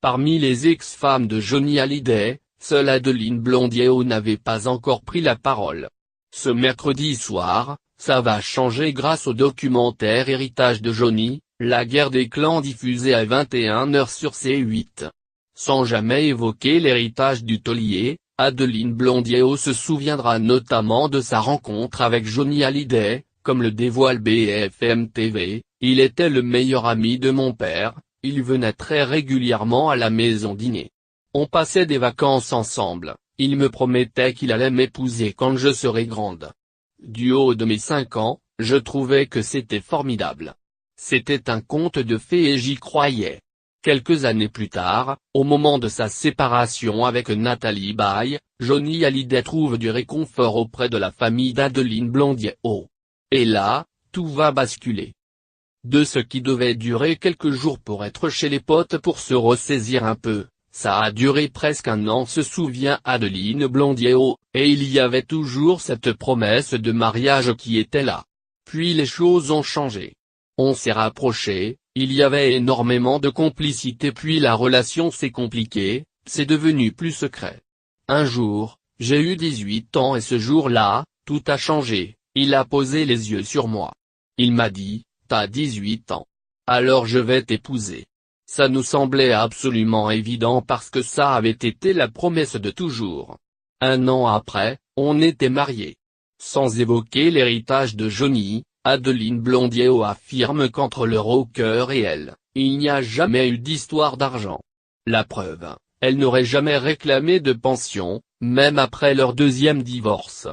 Parmi les ex-femmes de Johnny Hallyday, seule Adeline Blondiau n'avait pas encore pris la parole. Ce mercredi soir, ça va changer grâce au documentaire Héritage de Johnny, la guerre des clans diffusé à 21h sur C8. Sans jamais évoquer l'héritage du taulier, Adeline Blondiau se souviendra notamment de sa rencontre avec Johnny Hallyday, comme le dévoile BFM TV, il était le meilleur ami de mon père, il venait très régulièrement à la maison dîner. On passait des vacances ensemble, il me promettait qu'il allait m'épouser quand je serais grande. Du haut de mes 5 ans, je trouvais que c'était formidable. C'était un conte de fées et j'y croyais. Quelques années plus tard, au moment de sa séparation avec Nathalie Baye, Johnny Hallyday trouve du réconfort auprès de la famille d'Adeline Blondiau. Et là, tout va basculer. De ce qui devait durer quelques jours pour être chez les potes pour se ressaisir un peu, ça a duré presque un an, se souvient Adeline Blondiau, et il y avait toujours cette promesse de mariage qui était là. Puis les choses ont changé. On s'est rapprochés, il y avait énormément de complicité puis la relation s'est compliquée, c'est devenu plus secret. Un jour, j'ai eu 18 ans et ce jour-là, tout a changé, il a posé les yeux sur moi. Il m'a dit, t'as 18 ans. Alors je vais t'épouser. Ça nous semblait absolument évident parce que ça avait été la promesse de toujours. Un an après, on était mariés. Sans évoquer l'héritage de Johnny, Adeline Blondiau affirme qu'entre le rocker et elle, il n'y a jamais eu d'histoire d'argent. La preuve, elle n'aurait jamais réclamé de pension, même après leur deuxième divorce.